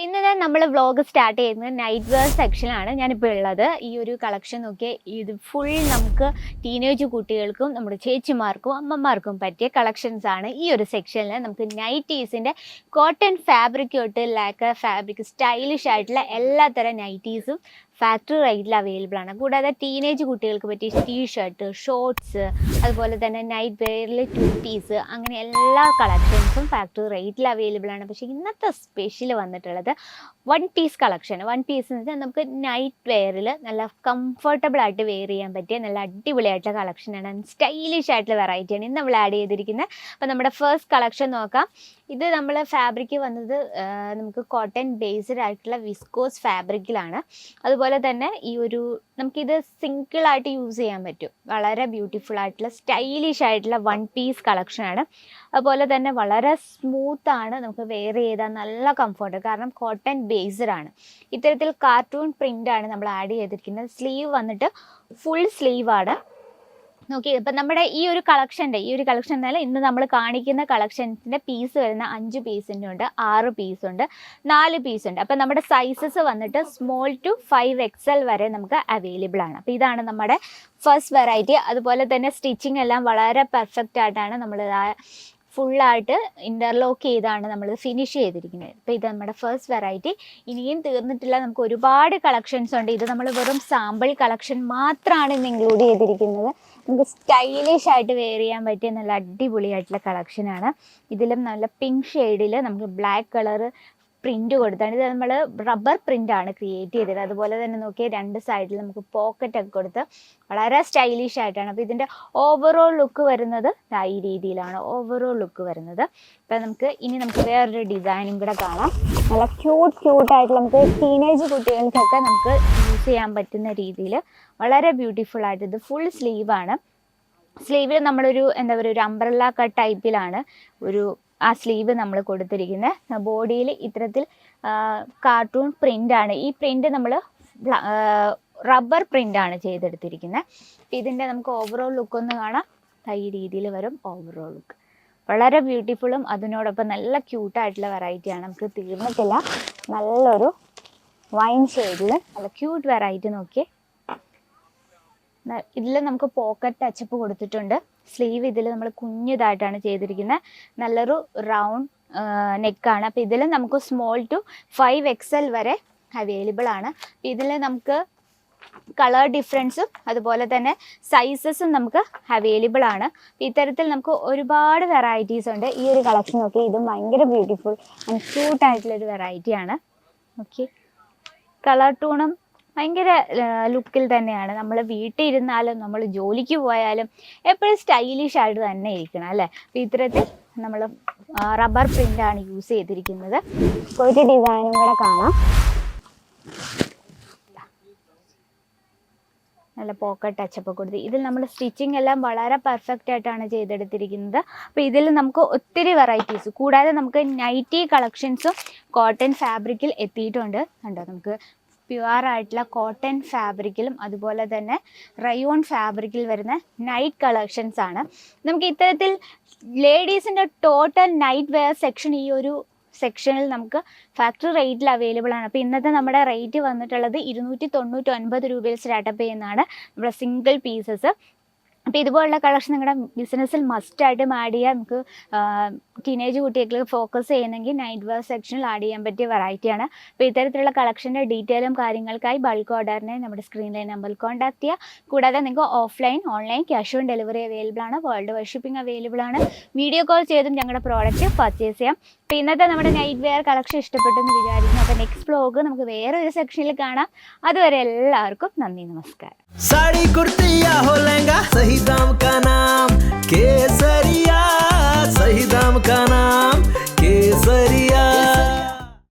ഇന്ന് നമ്മൾ vlog start ചെയ്യുന്നത് നൈറ്റ് വെയർ സെക്ഷനിലാണ് ഞാനിപ്പോൾ ഉള്ളത്. ഈ ഒരു കളക്ഷൻ നോക്കിയാൽ ഇത് ഫുൾ നമുക്ക് ടീനേജ് കുട്ടികൾക്കും നമ്മുടെ ചേച്ചിമാർക്കും അമ്മമാർക്കും പറ്റിയ കളക്ഷൻസ് ആണ്. ഈ ഒരു സെക്ഷനിൽ നമുക്ക് നൈറ്റീസിൻ്റെ കോട്ടൺ ഫാബ്രിക് തൊട്ട് ലാക്ക ഫാബ്രിക് സ്റ്റൈലിഷ് ആയിട്ടുള്ള എല്ലാ തരം നൈറ്റീസും ഫാക്ടറി റേറ്റിൽ അവൈലബിൾ ആണ്. കൂടാതെ ടീനേജ് കുട്ടികൾക്ക് പറ്റിയ ടീഷർട്ട്, ഷോർട്സ്, അതുപോലെ തന്നെ നൈറ്റ് വെയറിൽ ടൂപ്പീസ്, അങ്ങനെ എല്ലാ കളക്ഷൻസും ഫാക്ടറി റേറ്റിൽ അവൈലബിൾ ആണ്. പക്ഷേ ഇന്നത്തെ സ്പെഷ്യൽ വന്നിട്ടുള്ളത് one piece collection. One piece എന്ന് വെച്ചാൽ നമുക്ക് നൈറ്റ് വെയറിൽ നല്ല കംഫർട്ടബിൾ ആയിട്ട് വെയർ ചെയ്യാൻ പറ്റിയ നല്ല അടിപൊളിയായിട്ടുള്ള കളക്ഷനാണ്. സ്റ്റൈലിഷ് ആയിട്ടുള്ള വെറൈറ്റിയാണ് ഇന്ന് നമ്മൾ ആഡ് ചെയ്തിരിക്കുന്നത്. അപ്പോൾ നമ്മുടെ ഫസ്റ്റ് കളക്ഷൻ നോക്കാം. ഇത് നമ്മൾ ഫാബ്രിക് വന്നത് നമുക്ക് കോട്ടൺ ബേസ്ഡ് ആയിട്ടുള്ള വിസ്കോസ് ഫാബ്രിക്കിലാണ്. അതുപോലെ തന്നെ ഈ ഒരു നമുക്കിത് സിംഗിളായിട്ട് യൂസ് ചെയ്യാൻ പറ്റും. വളരെ ബ്യൂട്ടിഫുൾ ആയിട്ടുള്ള സ്റ്റൈലിഷ് ആയിട്ടുള്ള വൺ പീസ് കളക്ഷനാണ്. അതുപോലെ തന്നെ വളരെ സ്മൂത്താണ്, നമുക്ക് വെയർ ചെയ്താൽ നല്ല കംഫർട്ട്, കാരണം കോട്ടൺ ബേസ്ഡ് ആണ്. ഇത്തരത്തിൽ കാർട്ടൂൺ പ്രിൻ്റാണ് നമ്മൾ ആഡ് ചെയ്തിരിക്കുന്നത്. സ്ലീവ് വന്നിട്ട് ഫുൾ സ്ലീവാണ്. നോക്കി, ഇപ്പം നമ്മുടെ ഈ ഒരു കളക്ഷൻ എന്നാൽ ഇന്ന് നമ്മൾ കാണിക്കുന്ന കളക്ഷൻസിൻ്റെ പീസ് വരുന്ന 5 പീസിൻ്റെ ഉണ്ട്, 6 പീസുണ്ട്, 4 പീസുണ്ട്. അപ്പം നമ്മുടെ സൈസസ് വന്നിട്ട് സ്മോൾ ടു 5XL വരെ നമുക്ക് അവൈലബിൾ ആണ്. അപ്പോൾ ഇതാണ് നമ്മുടെ ഫസ്റ്റ് വെറൈറ്റി. അതുപോലെ തന്നെ സ്റ്റിച്ചിങ് എല്ലാം വളരെ പെർഫെക്റ്റ് ആയിട്ടാണ് നമ്മൾ ഫുള്ളായിട്ട് ഇൻ്റർലോക്ക് ചെയ്താണ് നമ്മൾ ഫിനിഷ് ചെയ്തിരിക്കുന്നത്. ഇപ്പോൾ ഇത് നമ്മുടെ ഫസ്റ്റ് വെറൈറ്റി. ഇനിയും തീർന്നിട്ടില്ല, നമുക്ക് ഒരുപാട് കളക്ഷൻസ് ഉണ്ട്. ഇത് നമ്മൾ വെറും സാമ്പിൾ കളക്ഷൻ മാത്രമാണ് ഇന്ന് ഇൻക്ലൂഡ് ചെയ്തിരിക്കുന്നത്. നമുക്ക് സ്റ്റൈലിഷ് ആയിട്ട് വെയർ ചെയ്യാൻ പറ്റിയ നല്ല അടിപൊളിയായിട്ടുള്ള കളക്ഷനാണ്. ഇതിലും നല്ല പിങ്ക് ഷെയ്ഡിൽ നമുക്ക് ബ്ലാക്ക് കളറ് പ്രിൻ്റ് കൊടുത്താണ്. ഇത് നമ്മൾ റബ്ബർ പ്രിൻ്റാണ് ക്രിയേറ്റ് ചെയ്തത്. അതുപോലെ തന്നെ നോക്കിയാൽ 2 സൈഡിൽ നമുക്ക് പോക്കറ്റൊക്കെ കൊടുത്ത് വളരെ സ്റ്റൈലിഷ് ആയിട്ടാണ്. അപ്പോൾ ഇതിൻ്റെ ഓവറോൾ ലുക്ക് വരുന്നത് ഈ രീതിയിലാണ് ഓവറോൾ ലുക്ക് വരുന്നത്. അപ്പോൾ നമുക്ക് വേറൊരു ഡിസൈനും കൂടെ കാണാം. നല്ല ക്യൂട്ടായിട്ട് നമുക്ക് ടീനേജ് കുട്ടികൾക്കൊക്കെ നമുക്ക് യൂസ് ചെയ്യാൻ പറ്റുന്ന രീതിയിൽ വളരെ ബ്യൂട്ടിഫുൾ ആയിട്ട്. ഇത് ഫുൾ സ്ലീവാണ്. സ്ലീവിൽ നമ്മളൊരു ഒരു അംബ്രല്ല കട്ട് ടൈപ്പിലാണ് ആ സ്ലീവ് നമ്മൾ കൊടുത്തിരിക്കുന്നത്. ബോഡിയിൽ ഇത്തരത്തിൽ കാർട്ടൂൺ പ്രിൻ്റാണ്. ഈ പ്രിൻ്റ് നമ്മൾ റബ്ബർ പ്രിൻ്റാണ് ചെയ്തെടുത്തിരിക്കുന്നത്. ഇതിൻ്റെ നമുക്ക് ഓവറോൾ ലുക്ക് ഒന്ന് കാണാം. ഈ രീതിയിൽ വരും ഓവറോൾ ലുക്ക്. വളരെ ബ്യൂട്ടിഫുള്ളും അതിനോടൊപ്പം നല്ല ക്യൂട്ടായിട്ടുള്ള വെറൈറ്റിയാണ്. നമുക്ക് തീർന്നിട്ടില്ല. നല്ലൊരു വൈൻ ഷെയ്ഡിൽ നല്ല ക്യൂട്ട് വെറൈറ്റി. നോക്കിയേ, ഇതിൽ നമുക്ക് പോക്കറ്റ് ടച്ചപ്പ് കൊടുത്തിട്ടുണ്ട്. സ്ലീവ് ഇതിൽ നമ്മൾ കുഞ്ഞിതായിട്ടാണ് ചെയ്തിരിക്കുന്നത്. നല്ലൊരു റൗണ്ട് നെക്കാണ്. അപ്പോൾ ഇതിൽ നമുക്ക് സ്മോൾ ടു 5XL വരെ അവൈലബിൾ ആണ്. ഇതിൽ നമുക്ക് കളർ ഡിഫറൻസും അതുപോലെ തന്നെ സൈസസും നമുക്ക് അവൈലബിൾ ആണ്. ഇത്തരത്തിൽ നമുക്ക് ഒരുപാട് വെറൈറ്റീസ് ഉണ്ട്. ഈ ഒരു കളക്ഷൻ നോക്കി, ഇതും ഭയങ്കര ബ്യൂട്ടിഫുൾ ആൻഡ് ക്യൂട്ടായിട്ടുള്ളൊരു വെറൈറ്റിയാണ്. ഓക്കെ, കളർ ടൂണും ഭയങ്കര ലുക്കിൽ തന്നെയാണ്. നമ്മൾ വീട്ടിൽ ഇരുന്നാലും നമ്മൾ ജോലിക്ക് പോയാലും എപ്പോഴും സ്റ്റൈലിഷ് ആയിട്ട് തന്നെ ഇരിക്കണം അല്ലേ. അപ്പോൾ ഇത്തരത്തിൽ നമ്മൾ റബ്ബർ പ്രിൻ്റാണ് യൂസ് ചെയ്തിരിക്കുന്നത്. ഒരു ഡിസൈനും കൂടെ കാണാം. നല്ല പോക്കറ്റ് ടച്ചപ്പ് കൊടുത്ത് ഇതിൽ നമ്മൾ സ്റ്റിച്ചിങ് എല്ലാം വളരെ പെർഫെക്റ്റ് ആയിട്ടാണ് ചെയ്തെടുത്തിരിക്കുന്നത്. അപ്പോൾ ഇതിൽ നമുക്ക് ഒത്തിരി വെറൈറ്റീസ്, കൂടാതെ നമുക്ക് നൈറ്റി കളക്ഷൻസും കോട്ടൺ ഫാബ്രിക്കിൽ എത്തിയിട്ടുണ്ട്. കണ്ടോ, നമുക്ക് പ്യുവർ ആയിട്ടുള്ള കോട്ടൺ ഫാബ്രിക്കിലും അതുപോലെ തന്നെ റയോൺ ഫാബ്രിക്കിൽ വരുന്ന നൈറ്റ് കളക്ഷൻസ് ആണ്. നമുക്ക് ഇത്തരത്തിൽ ലേഡീസിൻ്റെ ടോട്ടൽ നൈറ്റ് വെയർ സെക്ഷൻ ഈ ഒരു സെക്ഷനിൽ നമുക്ക് ഫാക്ടറി റേറ്റിൽ അവൈലബിൾ ആണ്. അപ്പോൾ ഇന്നത്തെ നമ്മുടെ റേറ്റ് വന്നിട്ടുള്ളത് 299 രൂപയിൽ സ്റ്റാർട്ടപ്പ് ചെയ്യുന്നതാണ് നമ്മുടെ സിംഗിൾ പീസസ്. അപ്പോൾ ഇതുപോലുള്ള കളക്ഷൻ നിങ്ങളുടെ ബിസിനസ്സിൽ മസ്റ്റായിട്ടും ആഡ് ചെയ്യാൻ നമുക്ക് ടീനേജ് കുട്ടികൾക്ക് ഫോക്കസ് ചെയ്യുന്നെങ്കിൽ നൈറ്റ് വെയർ സെക്ഷനിൽ ആഡ് ചെയ്യാൻ പറ്റിയ വെറൈറ്റിയാണ്. അപ്പോൾ ഇത്തരത്തിലുള്ള കളക്ഷൻ്റെ ഡീറ്റെയിലും കാര്യങ്ങൾക്കായി ബൾക്ക് ഓർഡറിനെ നമ്മുടെ സ്ക്രീനിലെ നമ്പറിൽ കോൺടാക്ട് ചെയ്യുക. കൂടാതെ നിങ്ങൾക്ക് offline, online cash on delivery available ആണ്. വേൾഡ് വൈഡ് ഷിപ്പിംഗ് അവൈലബിൾ ആണ്. വീഡിയോ കോൾ ചെയ്തും ഞങ്ങളുടെ പ്രോഡക്റ്റ് പർച്ചേസ് ചെയ്യാം. അപ്പോൾ ഇന്നത്തെ നമ്മുടെ നൈറ്റ് വെയർ കളക്ഷൻ ഇഷ്ടപ്പെട്ടെന്ന് വിചാരിക്കുന്നു. അപ്പോൾ നെക്സ്റ്റ് വ്ലോഗ് നമുക്ക് വേറൊരു സെക്ഷനിൽ കാണാം. അതുവരെ എല്ലാവർക്കും നന്ദി, നമസ്കാരം. साड़ी कुर्ती या हो लहंगा, सही दाम